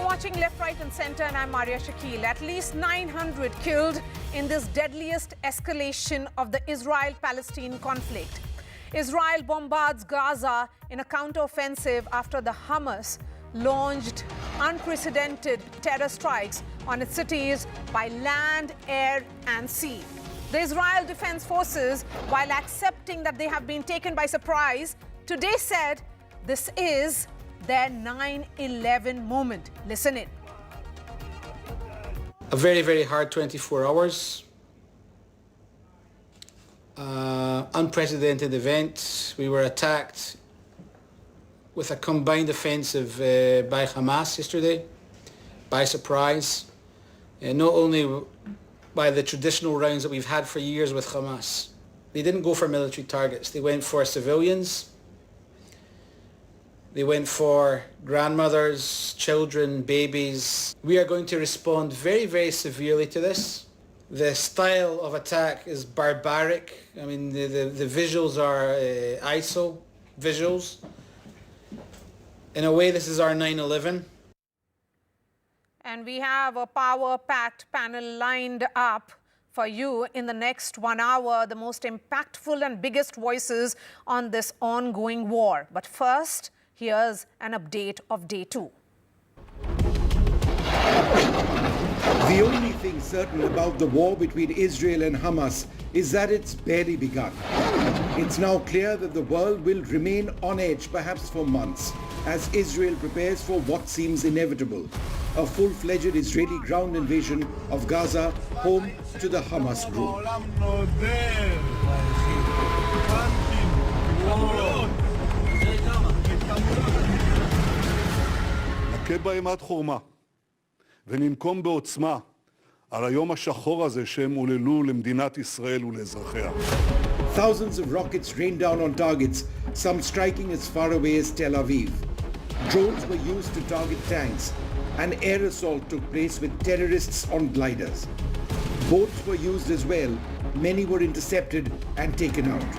You're watching Left, Right and Center and I'm Maria Shakil. At least 900 killed in this deadliest escalation of the Israel-Palestine conflict. Israel bombards Gaza in a counteroffensive after the Hamas launched unprecedented terror strikes on its cities by land, air and sea. The Israel Defense Forces, while accepting that they have been taken by surprise, today said this is their 9/11 moment. Listen in. A very, very hard 24 hours. Unprecedented event. We were attacked with a combined offensive by Hamas yesterday, by surprise. Not only by the traditional rounds that we've had for years with Hamas. They didn't go for military targets. They went for civilians. They went for grandmothers, children, babies. We are going to respond very, very severely to this. The style of attack is barbaric. I mean, the visuals are ISO visuals. In a way, this is our 9/11. And we have a power-packed panel lined up for you in the next 1 hour, the most impactful and biggest voices on this ongoing war. But first, here's an update of day 2. The only thing certain about the war between Israel and Hamas is that it's barely begun. It's now clear that the world will remain on edge perhaps for months as Israel prepares for what seems inevitable, a full-fledged Israeli ground invasion of Gaza, home to the Hamas group. נכה באימת חורמה וננקום בעוצמה על היום השחור הזה שהם עוללו למדינת ישראל ולאזרחיה. Thousands of rockets rained down on targets, some striking as far away as Tel Aviv. Drones were used to target tanks. An air assault took place with terrorists on gliders. Boats were used as well. Many were intercepted and taken out.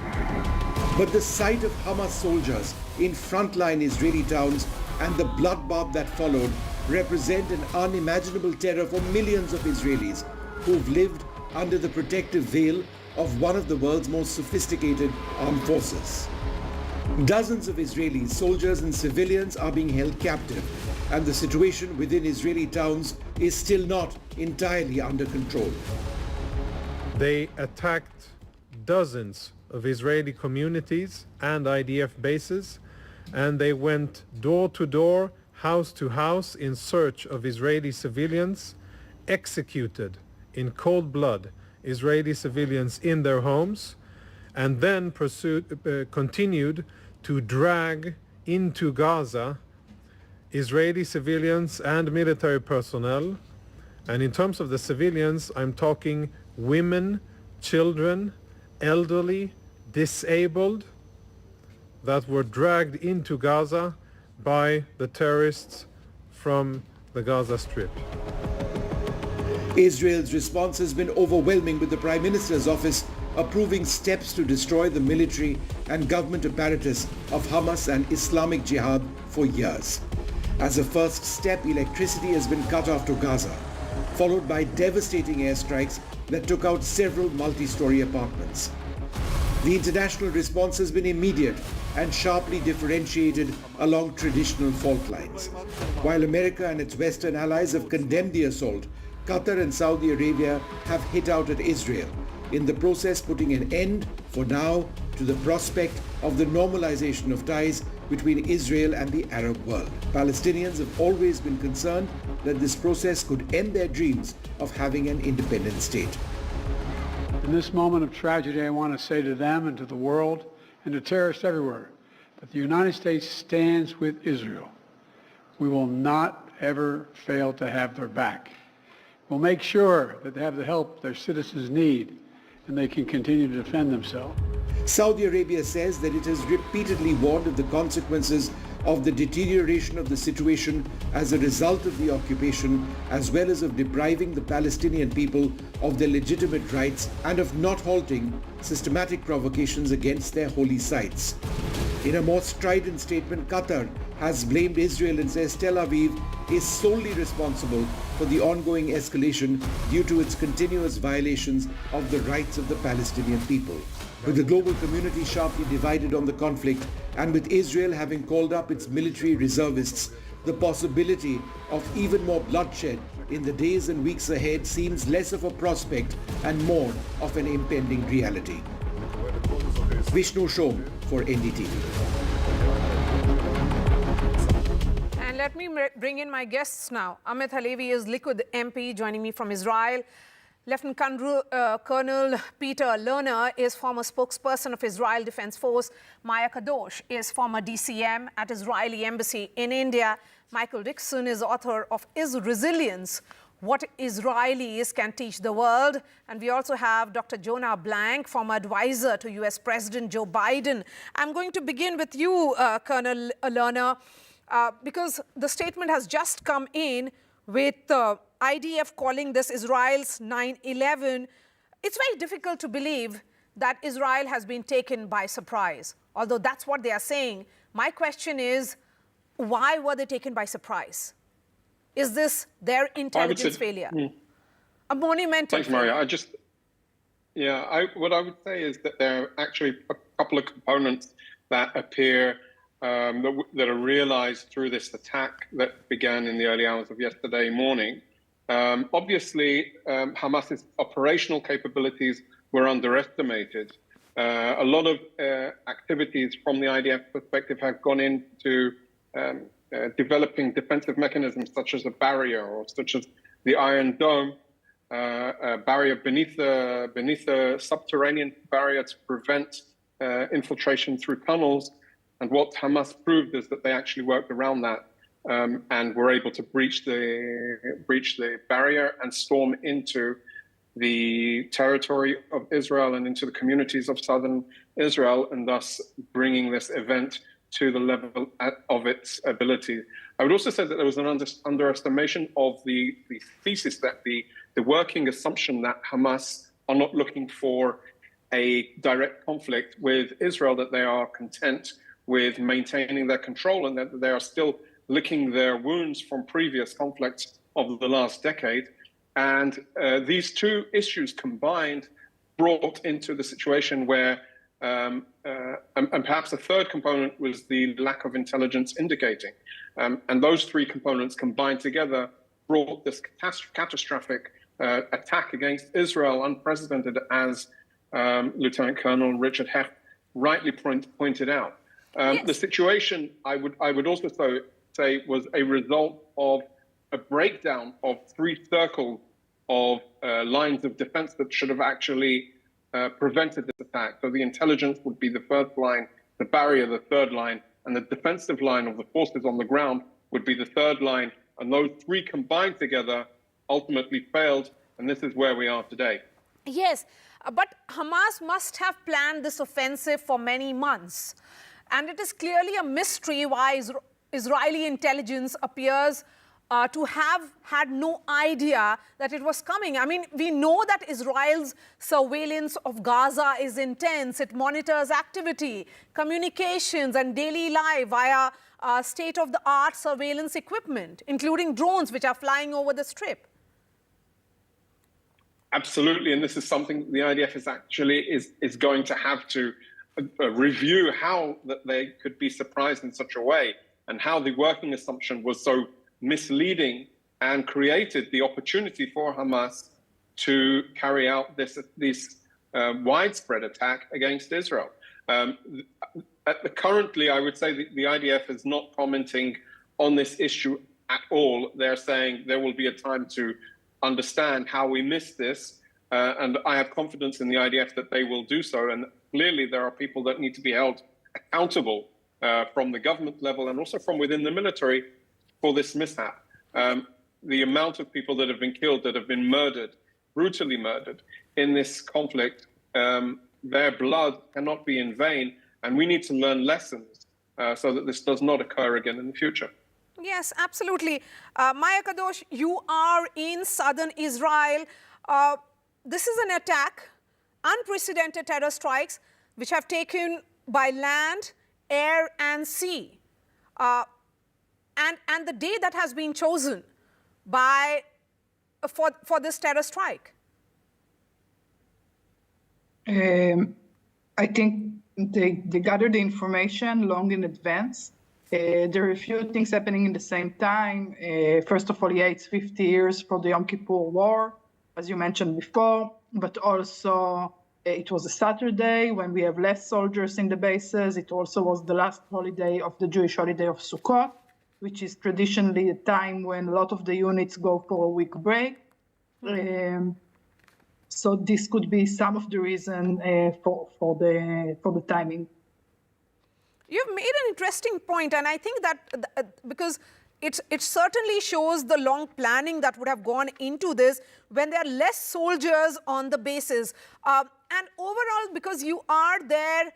But the sight of Hamas soldiers in frontline Israeli towns and the bloodbath that followed represent an unimaginable terror for millions of Israelis who've lived under the protective veil of one of the world's most sophisticated armed forces. Dozens of Israeli soldiers and civilians are being held captive, and the situation within Israeli towns is still not entirely under control. They attacked dozens of Israeli communities and IDF bases, and they went door to door, house to house in search of Israeli civilians, executed in cold blood Israeli civilians in their homes, and then continued to drag into Gaza Israeli civilians and military personnel. And in terms of the civilians, I'm talking women, children, elderly, disabled, that were dragged into Gaza by the terrorists from the Gaza Strip. Israel's response has been overwhelming, with the Prime Minister's office approving steps to destroy the military and government apparatus of Hamas and Islamic Jihad for years. As a first step, electricity has been cut off to Gaza, followed by devastating airstrikes that took out several multi-story apartments. The international response has been immediate and sharply differentiated along traditional fault lines. While America and its Western allies have condemned the assault, Qatar and Saudi Arabia have hit out at Israel, in the process putting an end, for now, to the prospect of the normalization of ties between Israel and the Arab world. Palestinians have always been concerned that this process could end their dreams of having an independent state. In this moment of tragedy, I want to say to them and to the world and to terrorists everywhere that the United States stands with Israel. We will not ever fail to have their back. We'll make sure that they have the help their citizens need and they can continue to defend themselves. Saudi Arabia says that it has repeatedly warned of the consequences of the deterioration of the situation as a result of the occupation, as well as of depriving the Palestinian people of their legitimate rights and of not halting systematic provocations against their holy sites. In a more strident statement, Qatar has blamed Israel and says Tel Aviv is solely responsible for the ongoing escalation due to its continuous violations of the rights of the Palestinian people. With the global community sharply divided on the conflict and with Israel having called up its military reservists, the possibility of even more bloodshed in the days and weeks ahead seems less of a prospect and more of an impending reality. Vishnu Shom for NDTV. And let me bring in my guests now. Amit Halevi is Likud MP, joining me from Israel. Lieutenant Colonel Peter Lerner is former spokesperson of Israel Defense Force. Maya Kadosh is former DCM at Israeli Embassy in India. Michael Dixon is author of Is Resilience? What Israelis Can Teach the World. And we also have Dr. Jonah Blank, former advisor to US President Joe Biden. I'm going to begin with you, Colonel Lerner, because the statement has just come in with IDF calling this Israel's 9/11. It's very difficult to believe that Israel has been taken by surprise, although that's what they are saying. My question is, why were they taken by surprise? Is this their intelligence failure? A monumental Thanks, Maria. What I would say is that there are actually a couple of components that appear that are realized through this attack that began in the early hours of yesterday morning. Obviously, Hamas's operational capabilities were underestimated. A lot of activities from the IDF perspective have gone into developing defensive mechanisms such as a barrier or such as the Iron Dome, a barrier beneath the subterranean barrier to prevent infiltration through tunnels. And what Hamas proved is that they actually worked around that and were able to breach the barrier and storm into the territory of Israel and into the communities of southern Israel, and thus bringing this event to the level of its ability. I would also say that there was an underestimation of the thesis, that the working assumption that Hamas are not looking for a direct conflict with Israel, that they are content with maintaining their control and that they are still licking their wounds from previous conflicts of the last decade. And these two issues combined brought into the situation where, and perhaps a third component was the lack of intelligence indicating. And those three components combined together brought this catastrophic attack against Israel, unprecedented, as Lieutenant Colonel Richard Hecht rightly pointed out. Yes. The situation, I would also say, was a result of a breakdown of three circles of lines of defense that should have actually prevented this attack. So the intelligence would be the first line, the barrier the third line, and the defensive line of the forces on the ground would be the third line. And those three combined together ultimately failed, and this is where we are today. Yes, but Hamas must have planned this offensive for many months. And it is clearly a mystery why Israeli intelligence appears to have had no idea that it was coming. I mean, we know that Israel's surveillance of Gaza is intense. It monitors activity, communications, and daily life via state-of-the-art surveillance equipment, including drones which are flying over the strip. Absolutely, and this is something the IDF is going to have to review, how that they could be surprised in such a way, and how the working assumption was so misleading and created the opportunity for Hamas to carry out this widespread attack against Israel. Currently, I would say the IDF is not commenting on this issue at all. They're saying there will be a time to understand how we missed this, and I have confidence in the IDF that they will do so. And clearly, there are people that need to be held accountable from the government level and also from within the military for this mishap. The amount of people that have been killed, that have been murdered, brutally murdered in this conflict, their blood cannot be in vain, and we need to learn lessons so that this does not occur again in the future. Yes, absolutely. Maya Kadosh, you are in southern Israel. This is an attack, unprecedented terror strikes, which have taken by land, air, and sea. and the day that has been chosen by for this terror strike? I think they gathered the information long in advance. There are a few things happening in the same time. First of all, yeah, it's 50 years for the Yom Kippur War, as you mentioned before, but also it was a Saturday when we have less soldiers in the bases. It also was the last holiday of the Jewish holiday of Sukkot, which is traditionally a time when a lot of the units go for a week break. So this could be some of the reason for the timing. You've made an interesting point, and I think that because it certainly shows the long planning that would have gone into this when there are less soldiers on the bases. And overall, because you are there,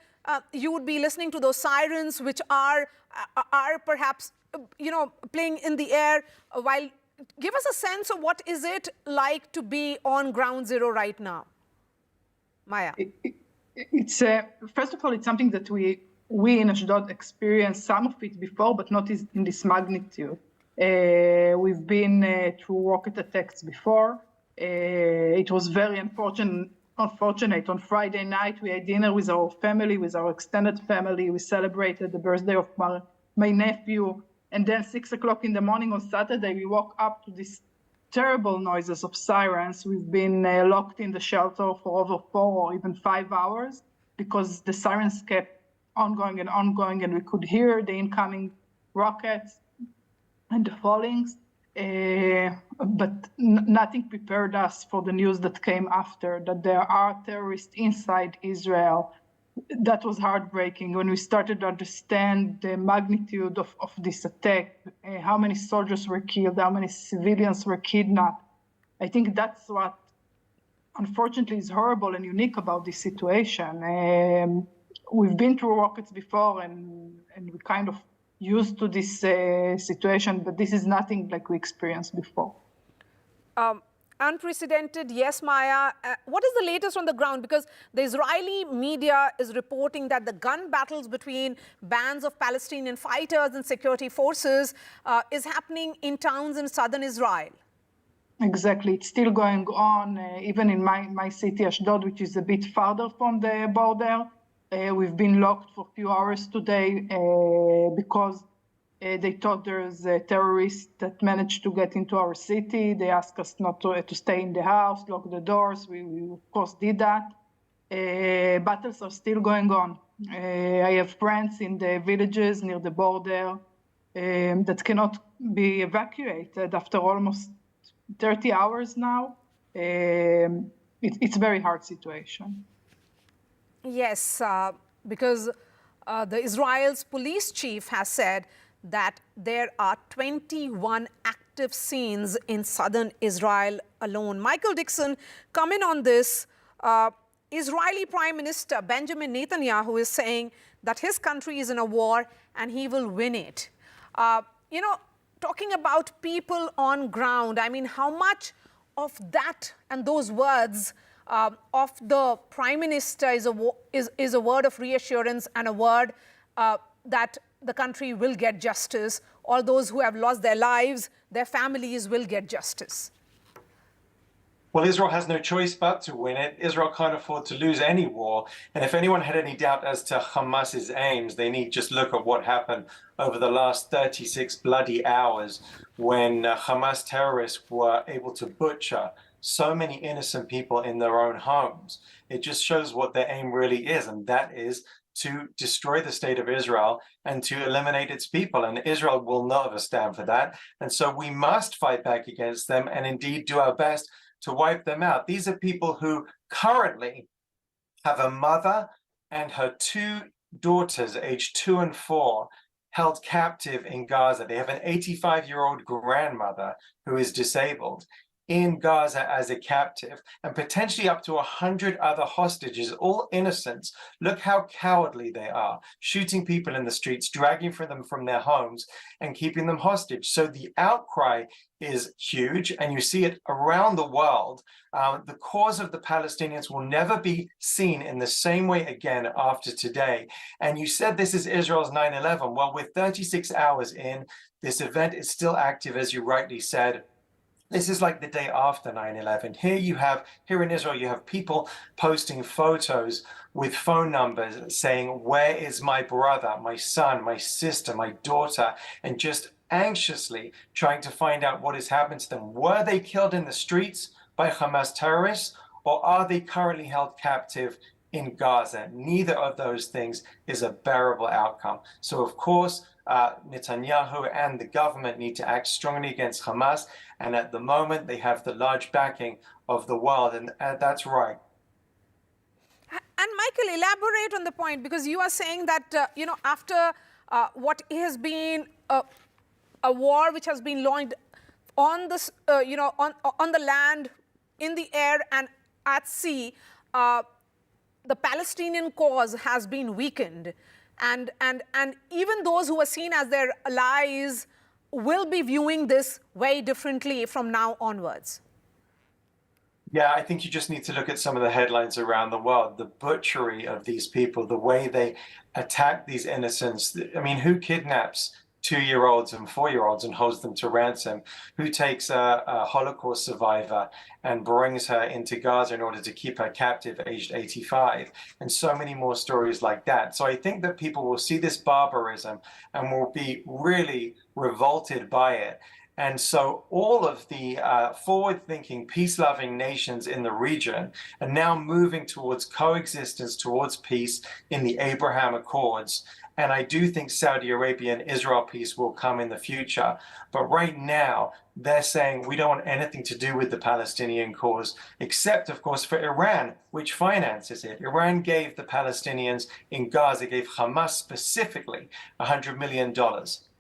you would be listening to those sirens, which are perhaps, playing in the air while. Give us a sense of what is it like to be on ground zero right now, Maya? It's first of all, it's something that we in Ashdod experienced some of it before, but not in this magnitude. We've been through rocket attacks before. It was very unfortunate. On Friday night, we had dinner with our family, with our extended family. We celebrated the birthday of my nephew. And then 6 o'clock in the morning on Saturday, we woke up to these terrible noises of sirens. We've been locked in the shelter for over 4 or even 5 hours because the sirens kept ongoing, and we could hear the incoming rockets and the fallings. But nothing prepared us for the news that came after, that there are terrorists inside Israel. That was heartbreaking when we started to understand the magnitude of this attack, how many soldiers were killed, how many civilians were kidnapped. I think that's what, unfortunately, is horrible and unique about this situation. We've been through rockets before, and we kind of used to this situation, but this is nothing like we experienced before. Unprecedented, yes, Maya. What is the latest on the ground? Because the Israeli media is reporting that the gun battles between bands of Palestinian fighters and security forces is happening in towns in southern Israel. Exactly. It's still going on, even in my city, Ashdod, which is a bit farther from the border. We've been locked for a few hours today because they thought there's a terrorist that managed to get into our city. They asked us not to stay in the house, lock the doors. We of course did that. Battles are still going on. I have friends in the villages near the border that cannot be evacuated after almost 30 hours now. It's a very hard situation. Yes, because the Israel's police chief has said that there are 21 active scenes in southern Israel alone. Michael Dixon, comment on this. Israeli Prime Minister Benjamin Netanyahu is saying that his country is in a war and he will win it. Talking about people on ground, I mean, how much of that and those words of the Prime Minister is a word of reassurance and a word that the country will get justice. All those who have lost their lives, their families will get justice. Well, Israel has no choice but to win it. Israel can't afford to lose any war. And if anyone had any doubt as to Hamas's aims, they need just look at what happened over the last 36 bloody hours when Hamas terrorists were able to butcher so many innocent people in their own homes. It just shows what their aim really is, and that is to destroy the state of Israel and to eliminate its people. And Israel will not ever stand for that. And so we must fight back against them and indeed do our best to wipe them out. These are people who currently have a mother and her 2 daughters, aged 2 and 4, held captive in Gaza. They have an 85-year-old grandmother who is disabled in Gaza as a captive, and potentially up to 100 other hostages, all innocents. Look how cowardly they are, shooting people in the streets, dragging them from their homes and keeping them hostage. So the outcry is huge, and you see it around the world. The cause of the Palestinians will never be seen in the same way again after today. And you said this is Israel's 9/11. Well, we're 36 hours in This event is still active, as you rightly said. This is like the day after 9/11. Here in Israel, you have people posting photos with phone numbers saying, where is my brother, my son, my sister, my daughter, and just anxiously trying to find out what has happened to them. Were they killed in the streets by Hamas terrorists, or are they currently held captive in Gaza? Neither of those things is a bearable outcome. So, of course, Netanyahu and the government need to act strongly against Hamas. And at the moment, they have the large backing of the world. And that's right. And Michael, elaborate on the point, because you are saying that, after what has been a war which has been launched on this, on the land, in the air and at sea, the Palestinian cause has been weakened. And even those who are seen as their allies will be viewing this very differently from now onwards. Yeah, I think you just need to look at some of the headlines around the world. The butchery of these people, the way they attack these innocents. I mean, who kidnaps 2-year-olds and 4-year-olds and holds them to ransom? Who takes a Holocaust survivor and brings her into Gaza in order to keep her captive, aged 85? And so many more stories like that. So I think that people will see this barbarism and will be really revolted by it. And so all of the forward-thinking, peace-loving nations in the region are now moving towards coexistence, towards peace in the Abraham Accords. And I do think Saudi Arabia and Israel peace will come in the future. But right now, they're saying we don't want anything to do with the Palestinian cause, except, of course, for Iran, which finances it. Iran gave the Palestinians in Gaza, gave Hamas specifically $100 million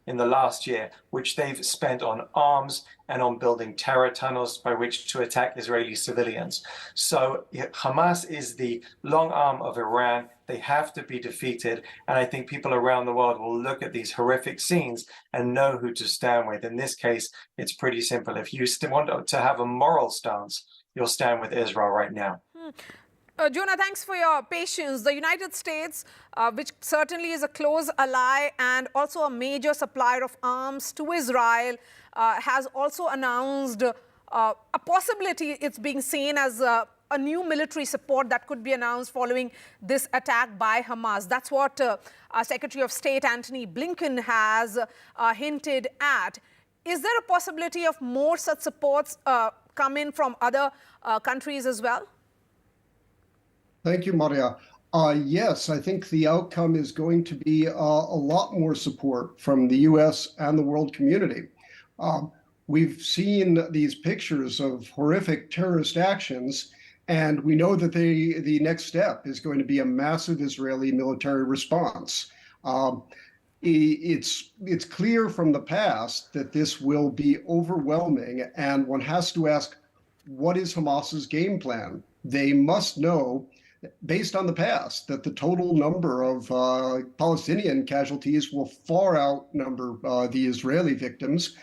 in the last year, which they've spent on arms and on building terror tunnels by which to attack Israeli civilians. So Hamas is the long arm of Iran. They have to be defeated. And I think people around the world will look at these horrific scenes and know who to stand with. In this case, it's pretty simple. If you want to have a moral stance, you'll stand with Israel right now. Jonah, thanks for your patience. The United States, which certainly is a close ally and also a major supplier of arms to Israel, has also announced a possibility, it's being seen as a new military support that could be announced following this attack by Hamas. That's what Secretary of State Antony Blinken has hinted at. Is there a possibility of more such supports coming from other countries as well? Thank you, Maria. Yes, I think the outcome is going to be a lot more support from the U.S. and the world community. We've seen these pictures of horrific terrorist actions, and we know that the next step is going to be a massive Israeli military response. It's clear from the past that this will be overwhelming, and one has to ask, what is Hamas's game plan? They must know, based on the past, that the total number of Palestinian casualties will far outnumber the Israeli victims.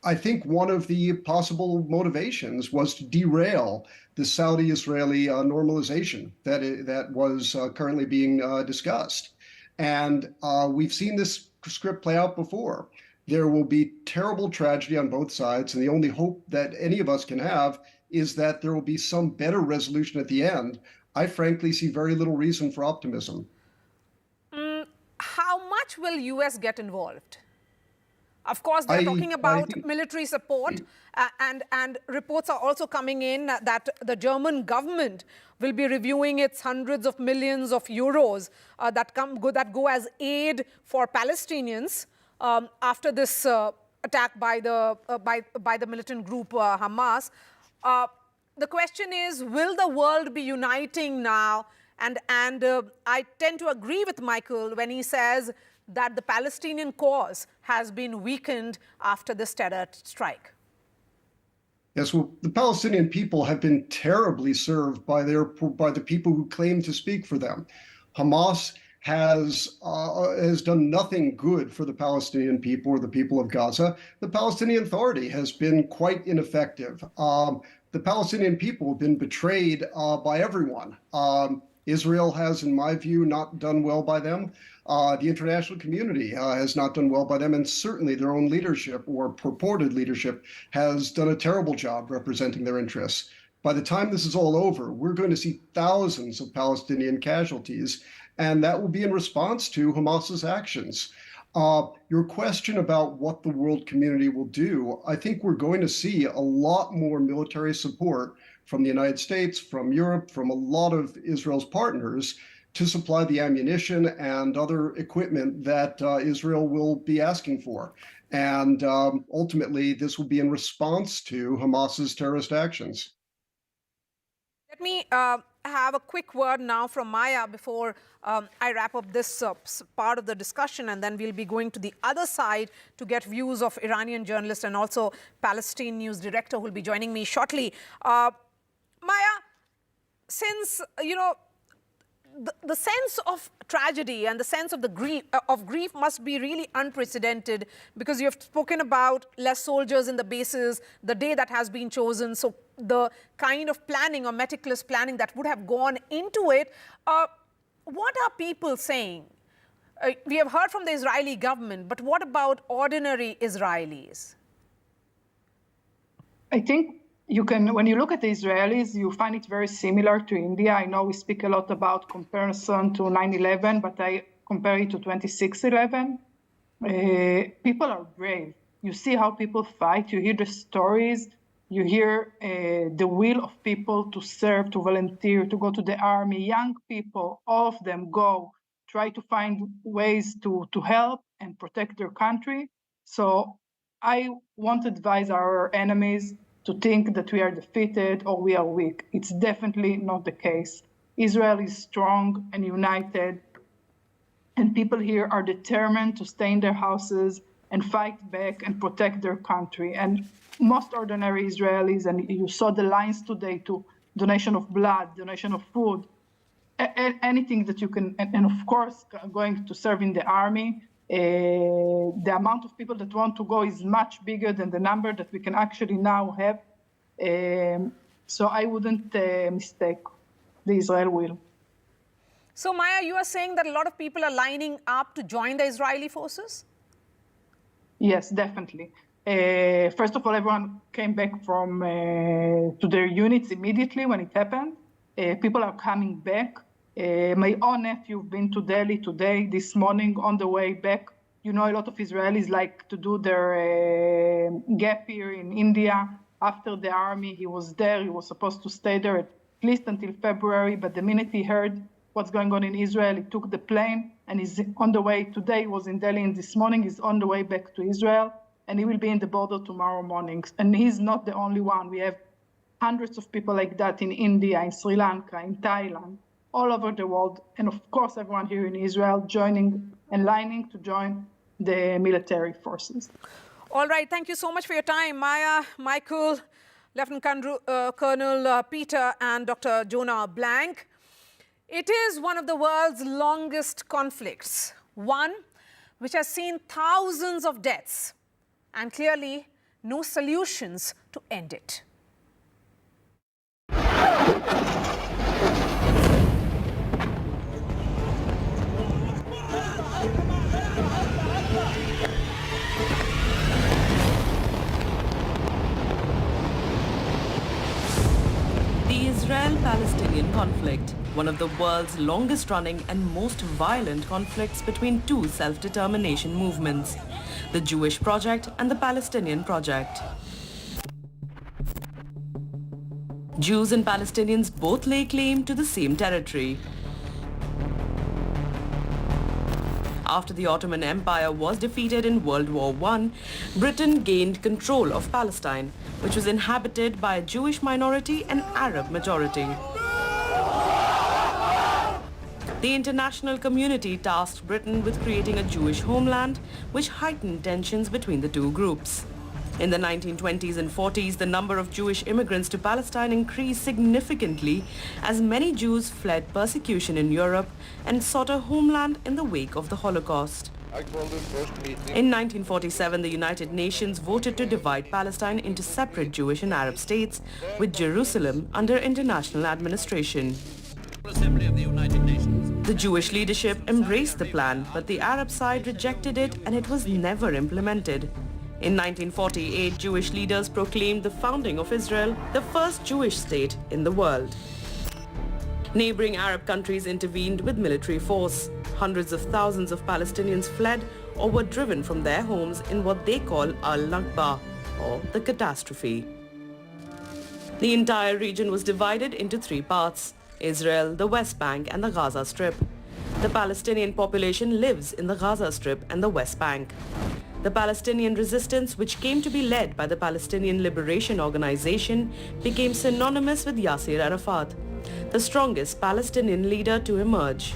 I think one of the possible motivations was to derail the Saudi-Israeli normalization that was currently being discussed. And we've seen this script play out before. There will be terrible tragedy on both sides, and the only hope that any of us can have is that there will be some better resolution at the end. I frankly see very little reason for optimism. How much will U.S. get involved? Of course, they're talking about military support, and reports are also coming in that the German government will be reviewing its hundreds of millions of euros that go as aid for Palestinians after this attack by the militant group Hamas. The question is, will the world be uniting now? And I tend to agree with Michael when he says that the Palestinian cause has been weakened after this terror strike. Yes, well, the Palestinian people have been terribly served by the people who claim to speak for them. Hamas has done nothing good for the Palestinian people or the people of Gaza. The Palestinian Authority has been quite ineffective. The Palestinian people have been betrayed by everyone. Israel has, in my view, not done well by them. The international community has not done well by them, and certainly their own leadership, or purported leadership, has done a terrible job representing their interests. By the time this is all over, we're going to see thousands of Palestinian casualties, and that will be in response to Hamas's actions. Your question about what the world community will do, I think we're going to see a lot more military support from the United States, from Europe, from a lot of Israel's partners to supply the ammunition and other equipment that Israel will be asking for. And ultimately, this will be in response to Hamas's terrorist actions. Let me have a quick word now from Maya before I wrap up this part of the discussion, and then we'll be going to the other side to get views of Iranian journalist and also Palestine News director who will be joining me shortly. Maya, since, you know, the sense of tragedy and the sense of the grief must be really unprecedented, because you have spoken about less soldiers in the bases, the day that has been chosen, so the kind of planning or meticulous planning that would have gone into it. What are people saying? We have heard from the Israeli government, but what about ordinary Israelis? I think you can, when you look at the Israelis, you find it very similar to India. I know we speak a lot about comparison to 9/11, but I compare it to 26/11. People are brave. You see how people fight. You hear the stories. You hear the will of people to serve, to volunteer, to go to the army. Young people, all of them go, try to find ways to help and protect their country. So I won't advise our enemies to think that we are defeated or we are weak. It's definitely not the case. Israel is strong and united, and people here are determined to stay in their houses and fight back and protect their country. And most ordinary Israelis, and you saw the lines today to donation of blood, donation of food, anything that you can, and of course, going to serve in the army. The amount of people that want to go is much bigger than the number that we can actually now have. So I wouldn't mistake the Israel will. So Maya, you are saying that a lot of people are lining up to join the Israeli forces? Yes, definitely. First of all, everyone came back from to their units immediately when it happened. People are coming back. My own nephew been to Delhi today, this morning, on the way back. You know, a lot of Israelis like to do their gap year in India. After the army, he was there. He was supposed to stay there at least until February. But the minute he heard what's going on in Israel, he took the plane and he's on the way. Today he was in Delhi, and this morning he's on the way back to Israel. And he will be in the border tomorrow morning. And he's not the only one. We have hundreds of people like that in India, in Sri Lanka, in Thailand, all over the world. And of course, everyone here in Israel joining and lining to join the military forces. All right. Thank you so much for your time, Maya, Michael, Lieutenant Colonel Peter, and Dr. Jonah Blank. It is one of the world's longest conflicts, one which has seen thousands of deaths, and clearly no solutions to end it. The Israel-Palestinian conflict, one of the world's longest-running and most violent conflicts between two self-determination movements, the Jewish Project and the Palestinian Project. Jews and Palestinians both lay claim to the same territory. After the Ottoman Empire was defeated in World War I, Britain gained control of Palestine, which was inhabited by a Jewish minority and Arab majority. The international community tasked Britain with creating a Jewish homeland, which heightened tensions between the two groups. In the 1920s and 40s, the number of Jewish immigrants to Palestine increased significantly as many Jews fled persecution in Europe and sought a homeland in the wake of the Holocaust. In 1947, the United Nations voted to divide Palestine into separate Jewish and Arab states, with Jerusalem under international administration. Assembly of the United Nations. The Jewish leadership embraced the plan, but the Arab side rejected it and it was never implemented. In 1948, Jewish leaders proclaimed the founding of Israel, the first Jewish state in the world. Neighboring Arab countries intervened with military force. Hundreds of thousands of Palestinians fled or were driven from their homes in what they call al-Nakba, or the catastrophe. The entire region was divided into three parts: Israel, the West Bank and the Gaza Strip. The Palestinian population lives in the Gaza Strip and the West Bank. The Palestinian resistance, which came to be led by the Palestinian Liberation Organization, became synonymous with Yasser Arafat, the strongest Palestinian leader to emerge.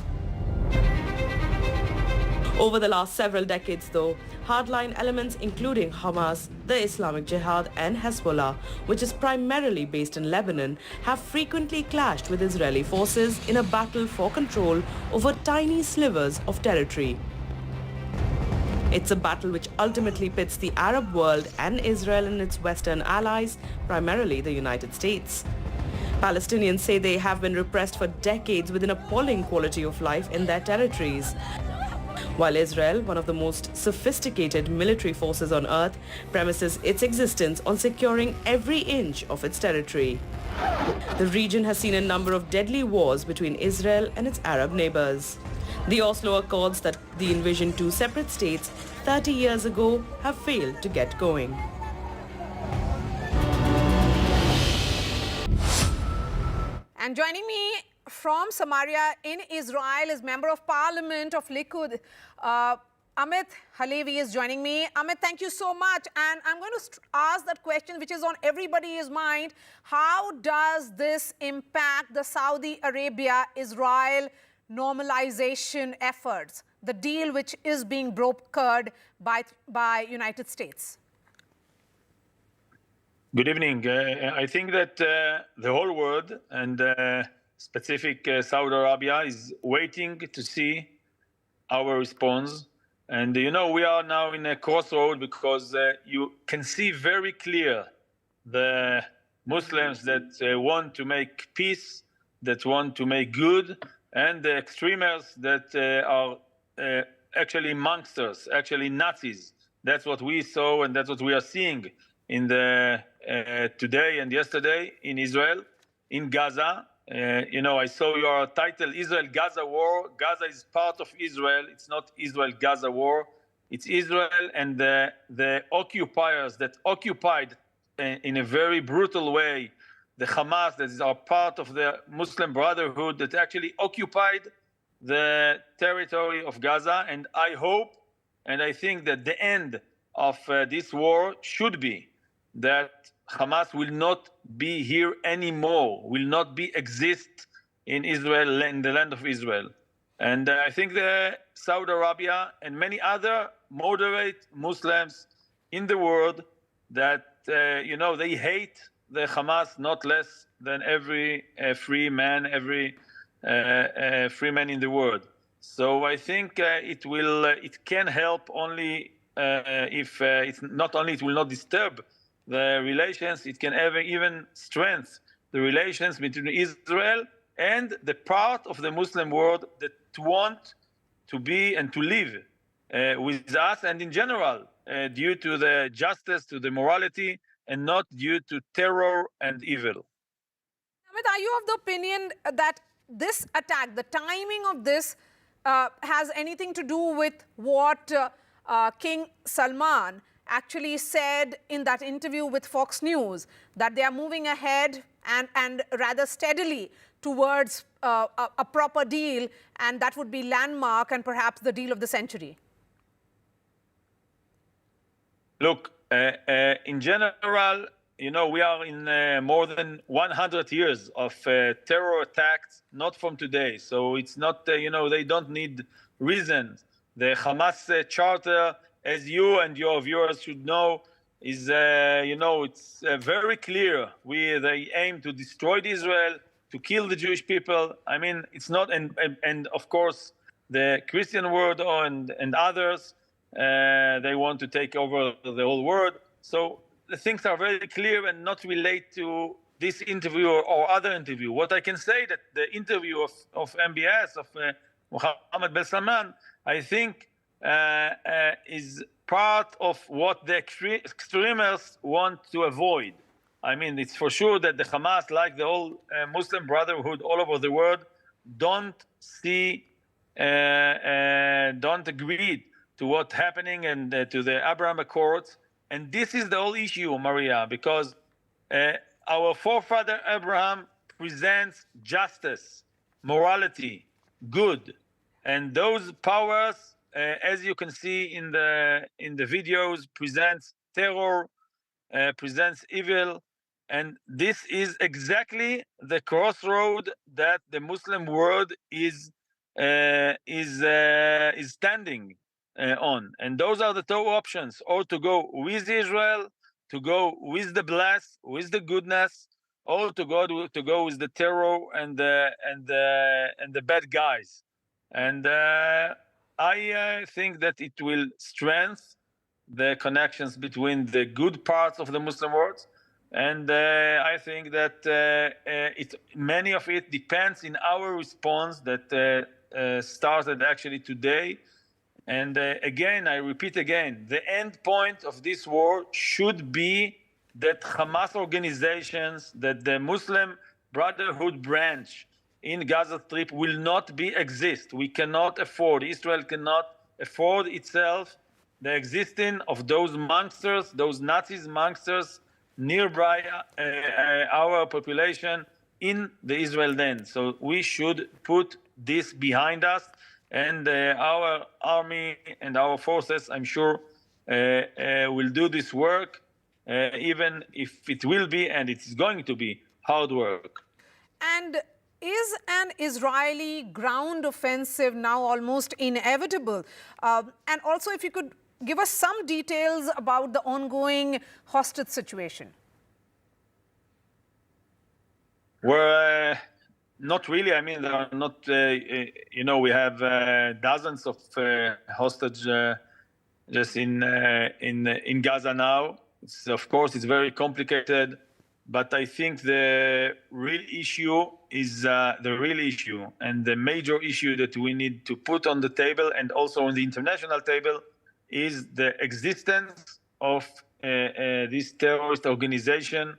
Over the last several decades, though, hardline elements including Hamas, the Islamic Jihad and Hezbollah, which is primarily based in Lebanon, have frequently clashed with Israeli forces in a battle for control over tiny slivers of territory. It's a battle which ultimately pits the Arab world and Israel and its Western allies, primarily the United States. Palestinians say they have been repressed for decades with an appalling quality of life in their territories, while Israel, one of the most sophisticated military forces on earth, premises its existence on securing every inch of its territory. The region has seen a number of deadly wars between Israel and its Arab neighbors. The Oslo Accords that they envisioned two separate states 30 years ago have failed to get going. And joining me from Samaria in Israel is Member of Parliament of Likud, Amit Halevi is joining me. Amit, thank you so much. And I'm going to ask that question which is on everybody's mind. How does this impact the Saudi Arabia-Israel normalization efforts, the deal which is being brokered by United States? Good evening. I think that the whole world and specific Saudi Arabia is waiting to see our response. And, you know, we are now in a crossroad because you can see very clear the Muslims that want to make peace, that want to make good, and the extremists that are actually monsters, actually Nazis. That's what we saw and that's what we are seeing in the today and yesterday in Israel, in Gaza. You know, I saw your title, Israel-Gaza War. Gaza is part of Israel. It's not Israel-Gaza War. It's Israel and the occupiers that occupied in a very brutal way the Hamas, that is our part of the Muslim Brotherhood, that actually occupied the territory of Gaza. And I hope and I think that the end of this war should be that Hamas will not be here anymore, will not be exist in Israel, in the land of Israel. And I think that Saudi Arabia and many other moderate Muslims in the world that, you know, they hate the Hamas not less than every free man, every free man in the world. So I think it can help only if it's not only it will not disturb the relations, it can even strengthen the relations between Israel and the part of the Muslim world that want to be and to live with us, and in general, due to the justice, to the morality, and not due to terror and evil. Amit, are you of the opinion that this attack, the timing of this, has anything to do with what King Salman actually said in that interview with Fox News, that they are moving ahead and rather steadily towards a proper deal, and that would be landmark and perhaps the deal of the century? Look, in general, you know, we are in more than 100 years of terror attacks, not from today. So it's not, you know, they don't need reasons. The Hamas charter, as you and your viewers should know, is, you know, it's very clear. They aim to destroy Israel, to kill the Jewish people. I mean, it's not, and of course, the Christian world and others, they want to take over the whole world. So the things are very clear and not relate to this interview or other interview. What I can say that the interview of MBS, of Mohammed bin Salman, I think is part of what the extremists want to avoid. I mean, it's for sure that the Hamas, like the whole Muslim Brotherhood all over the world, don't agree to what's happening and to the Abraham Accords. And this is the whole issue, Maria, because our forefather Abraham presents justice, morality, good, and those powers, as you can see in the videos, presents terror, presents evil, and this is exactly the crossroad that the Muslim world is standing on. And those are the two options: or to go with Israel, to go with the bless, with the goodness, or to go with the terror and the bad guys. And I think that it will strengthen the connections between the good parts of the Muslim world. And I think that many of it depends in our response that started actually today. And again, I repeat again, the end point of this war should be that Hamas organizations, that the Muslim Brotherhood branch in Gaza Strip will not exist. We cannot afford, Israel cannot afford itself the existence of those monsters, those Nazi monsters nearby our population in the Israel land. So we should put this behind us, and our army and our forces, I'm sure, will do this work, even if it will be, and it's going to be, hard work. And is an Israeli ground offensive now almost inevitable? And also, if you could give us some details about the ongoing hostage situation. Well, not really. I mean, there are not, we have dozens of hostages just in Gaza now. Of course, it's very complicated, but I think the real issue is and the major issue that we need to put on the table and also on the international table is the existence of this terrorist organization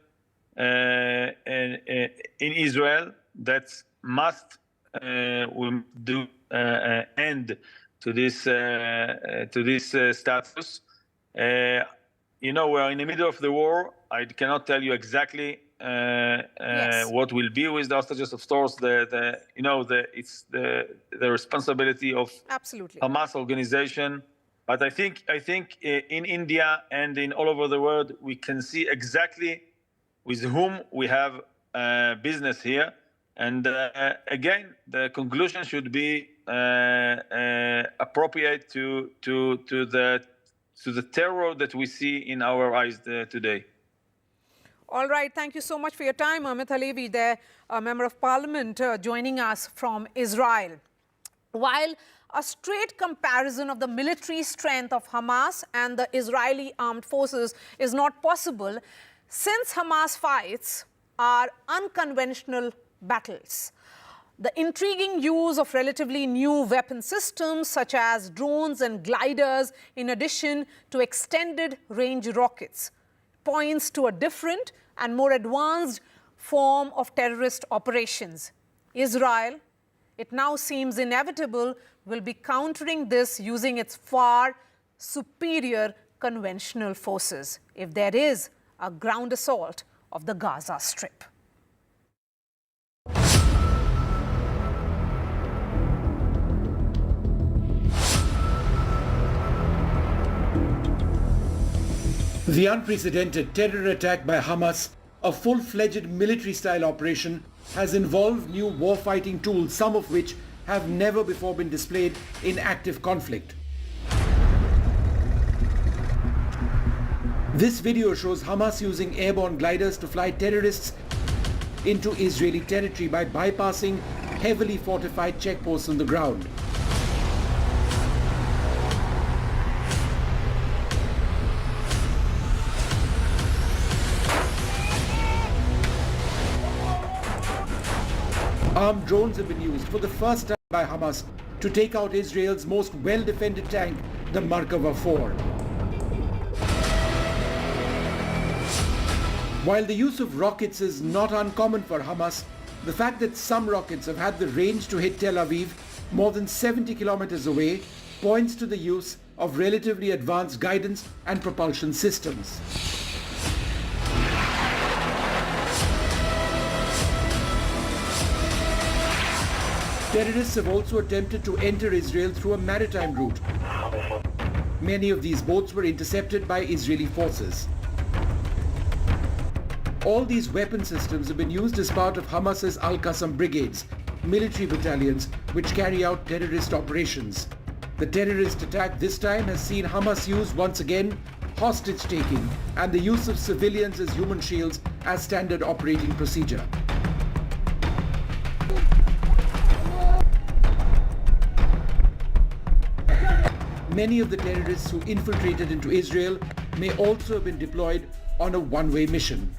in Israel that must do end to this status. We are in the middle of the war. I cannot tell you exactly what will be with the hostages. Of course, it's the responsibility of absolutely Hamas organization. But I think in India and in all over the world, we can see exactly with whom we have business here. And again, the conclusion should be appropriate to the terror that we see in our eyes today. All right. Thank you so much for your time. Amit Halevi there, a member of parliament, joining us from Israel. While a straight comparison of the military strength of Hamas and the Israeli armed forces is not possible, since Hamas fights are unconventional battles. The intriguing use of relatively new weapon systems such as drones and gliders, in addition to extended range rockets, points to a different and more advanced form of terrorist operations. Israel, it now seems inevitable, will be countering this using its far superior conventional forces if there is a ground assault of the Gaza Strip. The unprecedented terror attack by Hamas, a full-fledged military-style operation, has involved new warfighting tools, some of which have never before been displayed in active conflict. This video shows Hamas using airborne gliders to fly terrorists into Israeli territory by bypassing heavily fortified checkposts on the ground. Armed drones have been used for the first time by Hamas to take out Israel's most well-defended tank, the Merkava 4. While the use of rockets is not uncommon for Hamas, the fact that some rockets have had the range to hit Tel Aviv more than 70 kilometers away points to the use of relatively advanced guidance and propulsion systems. Terrorists have also attempted to enter Israel through a maritime route. Many of these boats were intercepted by Israeli forces. All these weapon systems have been used as part of Hamas's Al-Qassam brigades, military battalions which carry out terrorist operations. The terrorist attack this time has seen Hamas use once again hostage-taking and the use of civilians as human shields as standard operating procedure. Many of the terrorists who infiltrated into Israel may also have been deployed on a one-way mission.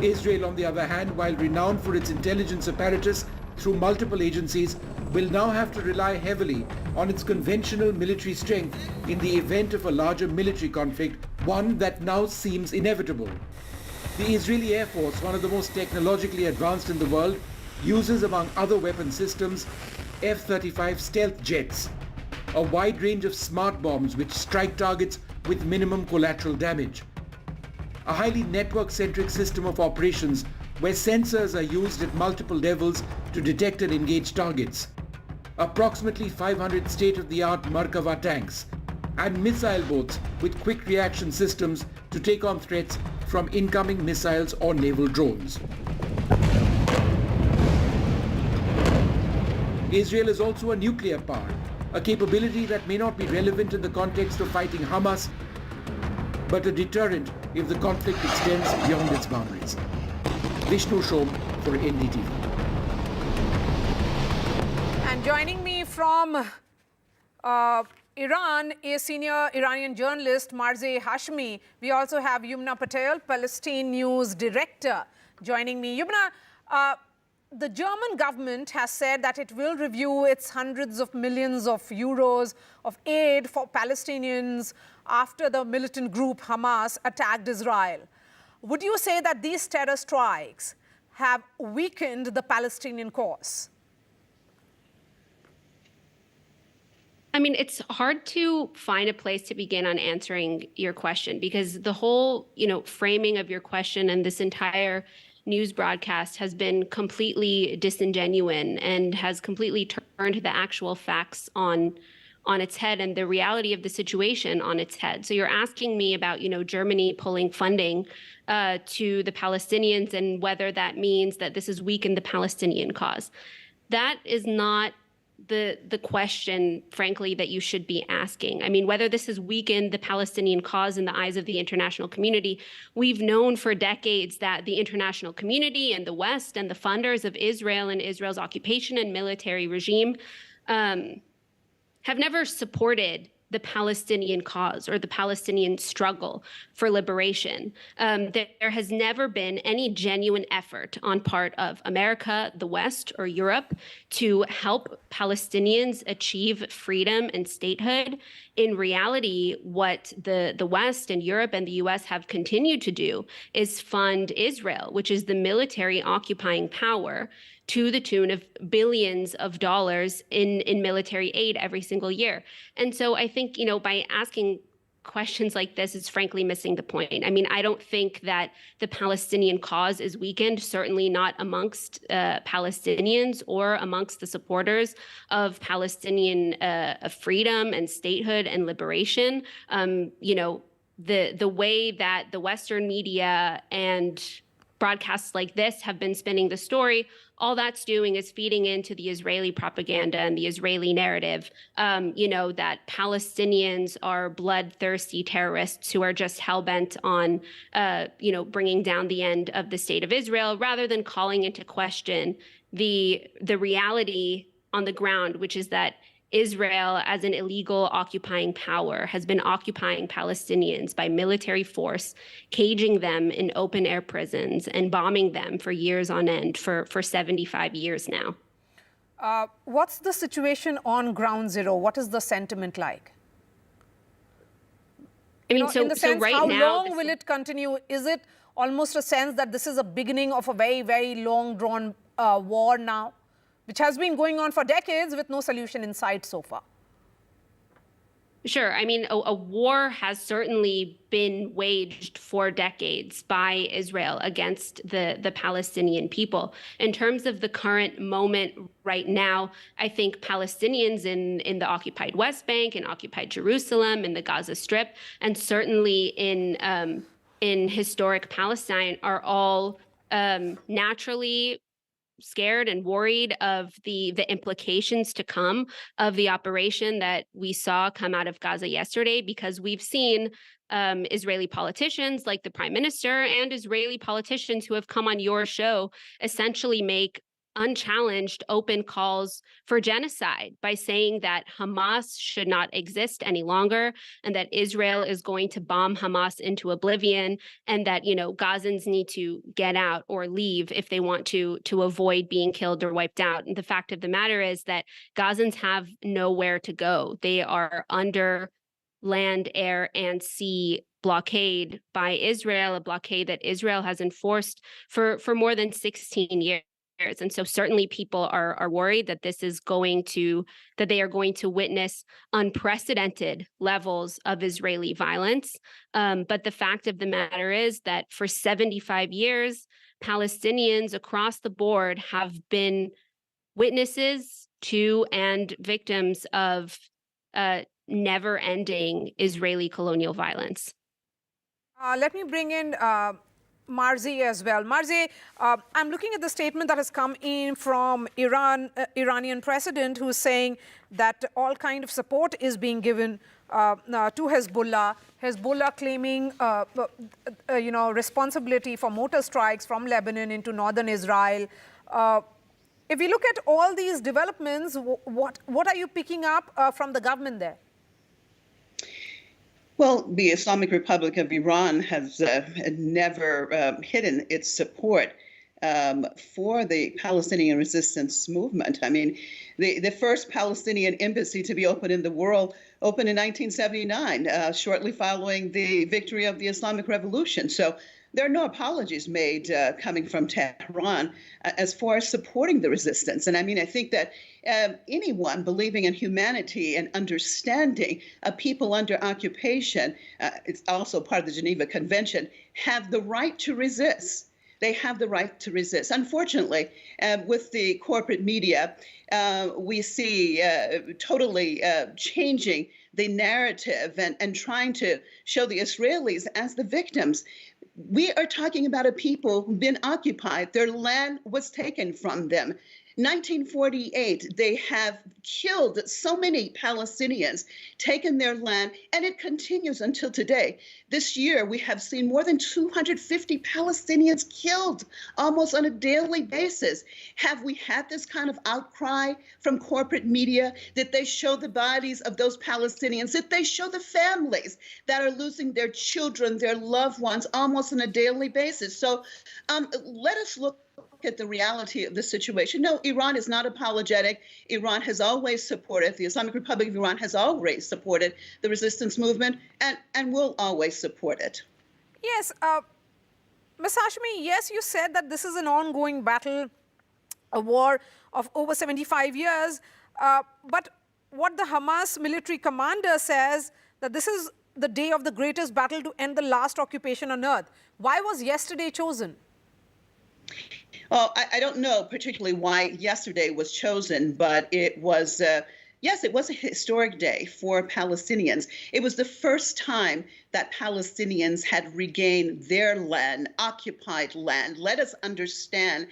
Israel, on the other hand, while renowned for its intelligence apparatus through multiple agencies, will now have to rely heavily on its conventional military strength in the event of a larger military conflict, one that now seems inevitable. The Israeli Air Force, one of the most technologically advanced in the world, uses, among other weapon systems, F-35 stealth jets, a wide range of smart bombs which strike targets with minimum collateral damage, a highly network-centric system of operations where sensors are used at multiple levels to detect and engage targets, approximately 500 state-of-the-art Merkava tanks, and missile boats with quick reaction systems to take on threats from incoming missiles or naval drones. Israel is also a nuclear power, a capability that may not be relevant in the context of fighting Hamas, but a deterrent if the conflict extends beyond its boundaries. Vishnu Shom for NDTV. And joining me from Iran is senior Iranian journalist Marze Hashmi. We also have Yumna Patel, Palestine News Director, joining me. Yumna, the German government has said that it will review its hundreds of millions of euros of aid for Palestinians after the militant group Hamas attacked Israel. Would you say that these terror strikes have weakened the Palestinian cause? I mean, it's hard to find a place to begin on answering your question because the whole, framing of your question and this entire news broadcast has been completely disingenuous and has completely turned the actual facts on its head and the reality of the situation on its head. So you're asking me about, Germany pulling funding to the Palestinians and whether that means that this has weakened the Palestinian cause. That is not the question, frankly, that you should be asking. I mean, whether this has weakened the Palestinian cause in the eyes of the international community, we've known for decades that the international community and the West and the funders of Israel and Israel's occupation and military regime have never supported the Palestinian cause or the Palestinian struggle for liberation. There has never been any genuine effort on part of America, the West, or Europe to help Palestinians achieve freedom and statehood. In reality, what the West and Europe and the US have continued to do is fund Israel, which is the military occupying power, to the tune of billions of dollars in military aid every single year. And so I think, by asking questions like this, it's frankly missing the point. I mean, I don't think that the Palestinian cause is weakened, certainly not amongst Palestinians or amongst the supporters of Palestinian freedom and statehood and liberation. The way that the Western media and broadcasts like this have been spinning the story, all that's doing is feeding into the Israeli propaganda and the Israeli narrative, that Palestinians are bloodthirsty terrorists who are just hell-bent on, bringing down the end of the state of Israel, rather than calling into question the reality on the ground, which is that Israel, as an illegal occupying power, has been occupying Palestinians by military force, caging them in open air prisons and bombing them for years on end for 75 years now. What's the situation on ground zero? What is the sentiment like? I mean, in the sense, right how now, long will it continue? Is it almost a sense that this is a beginning of a very, very long drawn war now, which has been going on for decades with no solution in sight so far? Sure. I mean, a war has certainly been waged for decades by Israel against the Palestinian people. In terms of the current moment right now, I think Palestinians in the occupied West Bank, in occupied Jerusalem, in the Gaza Strip, and certainly in historic Palestine are all naturally scared and worried of the implications to come of the operation that we saw come out of Gaza yesterday, because we've seen Israeli politicians like the prime minister and Israeli politicians who have come on your show essentially make unchallenged open calls for genocide by saying that Hamas should not exist any longer and that Israel is going to bomb Hamas into oblivion, and that, you know, Gazans need to get out or leave if they want to avoid being killed or wiped out. And the fact of the matter is that Gazans have nowhere to go. They are under land, air, and sea blockade by Israel, a blockade that Israel has enforced for more than 16 years. And so certainly people are worried that they are going to witness unprecedented levels of Israeli violence. But the fact of the matter is that for 75 years, Palestinians across the board have been witnesses to and victims of never-ending Israeli colonial violence. Let me bring in Marzi as well. Marzi, I'm looking at the statement that has come in from Iranian president, who's saying that all kind of support is being given to Hezbollah. Hezbollah claiming, responsibility for mortar strikes from Lebanon into northern Israel. If we look at all these developments, what are you picking up from the government there? Well, the Islamic Republic of Iran has never hidden its support for the Palestinian resistance movement. I mean, the first Palestinian embassy to be opened in the world opened in 1979, shortly following the victory of the Islamic Revolution. So there are no apologies made coming from Tehran as far as supporting the resistance. And I mean, I think that anyone believing in humanity and understanding people under occupation, it's also part of the Geneva Convention, have the right to resist. They have the right to resist. Unfortunately, with the corporate media, we see totally changing the narrative and trying to show the Israelis as the victims. We are talking about a people who've been occupied. Their land was taken from them. 1948, they have killed so many Palestinians, taken their land, and it continues until today. This year, we have seen more than 250 Palestinians killed almost on a daily basis. Have we had this kind of outcry from corporate media? Did they show the bodies of those Palestinians? Did they show the families that are losing their children, their loved ones, almost on a daily basis? So let us look at the reality of the situation. No, Iran is not apologetic. Iran has always supported, the Islamic Republic of Iran has always supported the resistance movement and will always support it. Yes, Ms. Hashmi, yes, you said that this is an ongoing battle, a war of over 75 years. But what the Hamas military commander says, that this is the day of the greatest battle to end the last occupation on earth. Why was yesterday chosen? Well, I don't know particularly why yesterday was chosen, but it was, yes, it was a historic day for Palestinians. It was the first time that Palestinians had regained their land, occupied land. Let us understand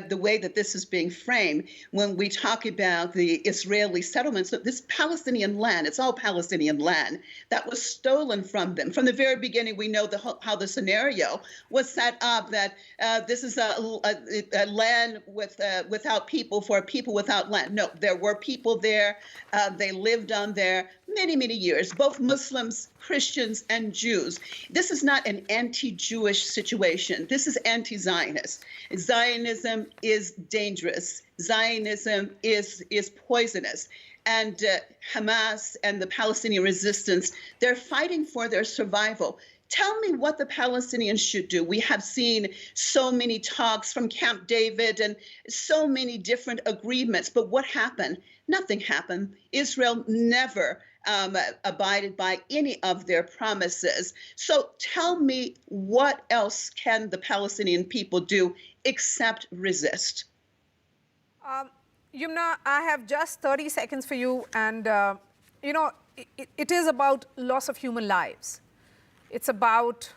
the way that this is being framed when we talk about the Israeli settlements. So this Palestinian land, it's all Palestinian land that was stolen from them. From the very beginning, we know how the scenario was set up, that this is a land without people for a people without land. No, there were people there. They lived on there many, many years, both Muslims, Christians, and Jews. This is not an anti-Jewish situation. This is anti-Zionist. Zionism is dangerous. Zionism is poisonous. And Hamas and the Palestinian resistance, they're fighting for their survival. Tell me what the Palestinians should do. We have seen so many talks from Camp David and so many different agreements, but what happened? Nothing happened. Israel never abided by any of their promises. So tell me, what else can the Palestinian people do except resist? Yumna, I have just 30 seconds for you. And, you know, it is about loss of human lives. It's about...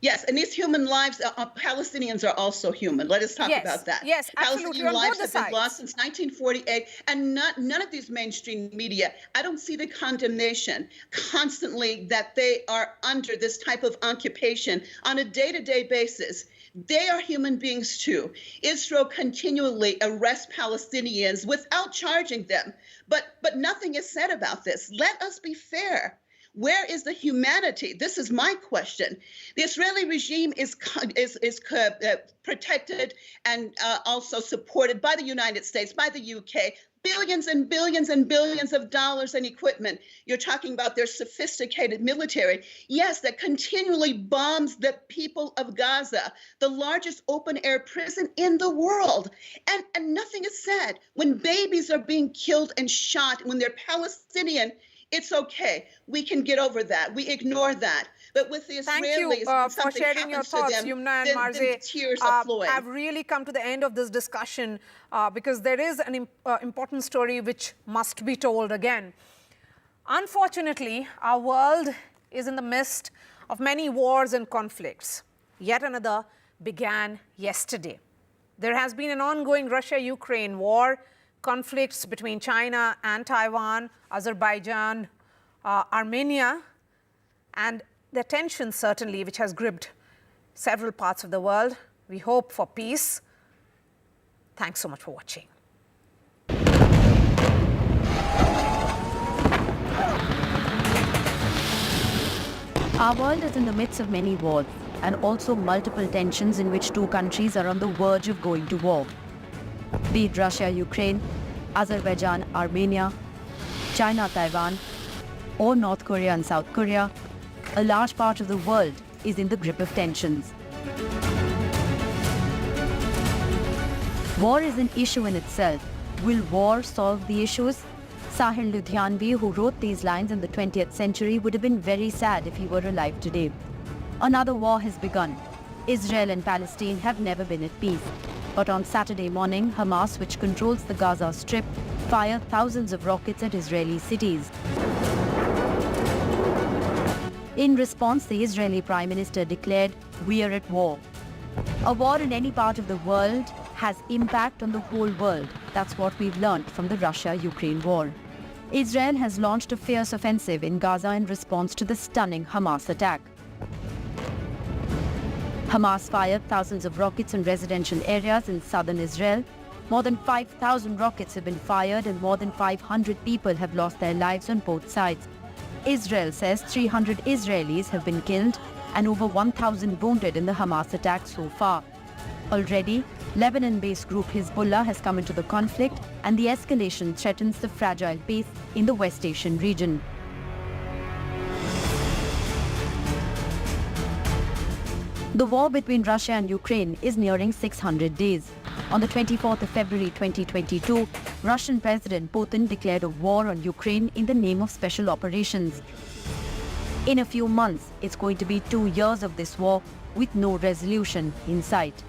Yes, and these human lives, Palestinians are also human. Let us talk about that. Yes, absolutely. Palestinian lives have been lost since 1948, and none of these mainstream media, I don't see the condemnation constantly that they are under this type of occupation on a day-to-day basis. They are human beings too. Israel continually arrests Palestinians without charging them, but nothing is said about this. Let us be fair. Where is the humanity? This is my question. The Israeli regime is protected and also supported by the United States, by the UK, billions and billions and billions of dollars in equipment. You're talking about their sophisticated military. Yes, that continually bombs the people of Gaza, the largest open-air prison in the world. And nothing is said. When babies are being killed and shot, when they're Palestinian, it's okay. We can get over that. We ignore that. But with the Israelis, thank you for sharing your thoughts, Yumna and Marze. Tears are flowing. I've really come to the end of this discussion because there is an important story which must be told again. Unfortunately, our world is in the midst of many wars and conflicts. Yet another began yesterday. There has been an ongoing Russia-Ukraine war, conflicts between China and Taiwan, Azerbaijan, Armenia, and the tension certainly which has gripped several parts of the world. We hope for peace. Thanks so much for watching. Our world is in the midst of many wars and also multiple tensions in which two countries are on the verge of going to war. Be it Russia-Ukraine, Azerbaijan-Armenia, China-Taiwan, or North Korea and South Korea, a large part of the world is in the grip of tensions. War is an issue in itself. Will war solve the issues? Sahil Ludhianvi, who wrote these lines in the 20th century, would have been very sad if he were alive today. Another war has begun. Israel and Palestine have never been at peace. But on Saturday morning, Hamas, which controls the Gaza Strip, fired thousands of rockets at Israeli cities. In response, the Israeli Prime Minister declared, "We are at war." A war in any part of the world has impact on the whole world. That's what we've learned from the Russia-Ukraine war. Israel has launched a fierce offensive in Gaza in response to the stunning Hamas attack. Hamas fired thousands of rockets in residential areas in southern Israel. More than 5,000 rockets have been fired and more than 500 people have lost their lives on both sides. Israel says 300 Israelis have been killed and over 1,000 wounded in the Hamas attack so far. Already, Lebanon-based group Hezbollah has come into the conflict, and the escalation threatens the fragile peace in the West Asian region. The war between Russia and Ukraine is nearing 600 days. On the 24th of February 2022, Russian President Putin declared a war on Ukraine in the name of special operations. In a few months, it's going to be 2 years of this war with no resolution in sight.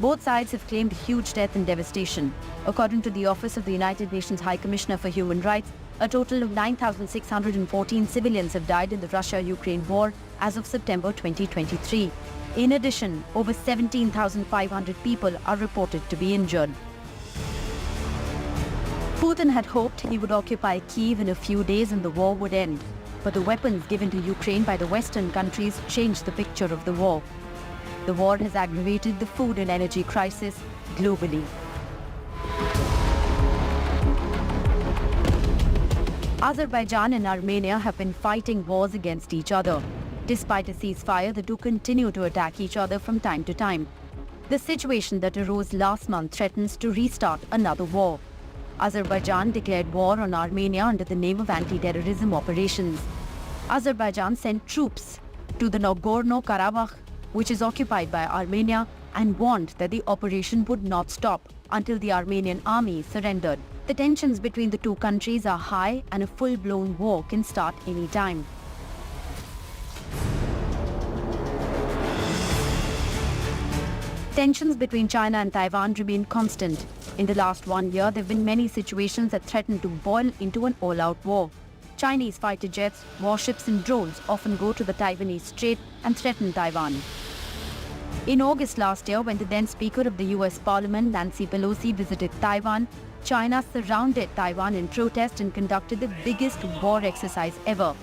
Both sides have claimed huge death and devastation. According to the Office of the United Nations High Commissioner for Human Rights, a total of 9,614 civilians have died in the Russia-Ukraine war as of September 2023. In addition, over 17,500 people are reported to be injured. Putin had hoped he would occupy Kyiv in a few days and the war would end. But the weapons given to Ukraine by the Western countries changed the picture of the war. The war has aggravated the food and energy crisis globally. Azerbaijan and Armenia have been fighting wars against each other. Despite a ceasefire, the two continue to attack each other from time to time. The situation that arose last month threatens to restart another war. Azerbaijan declared war on Armenia under the name of anti-terrorism operations. Azerbaijan sent troops to the Nagorno-Karabakh, which is occupied by Armenia, and warned that the operation would not stop until the Armenian army surrendered. The tensions between the two countries are high and a full-blown war can start any time. Tensions between China and Taiwan remain constant. In the last 1 year, there have been many situations that threaten to boil into an all-out war. Chinese fighter jets, warships and drones often go to the Taiwanese Strait and threaten Taiwan. In August last year, when the then Speaker of the US Parliament, Nancy Pelosi, visited Taiwan, China surrounded Taiwan in protest and conducted the biggest war exercise ever.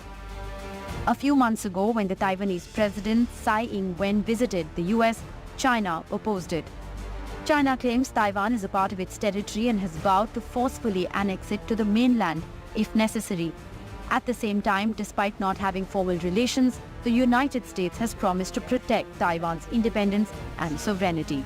A few months ago, when the Taiwanese President Tsai Ing-wen visited the US, China opposed it. China claims Taiwan is a part of its territory and has vowed to forcefully annex it to the mainland if necessary. At the same time, despite not having formal relations, the United States has promised to protect Taiwan's independence and sovereignty.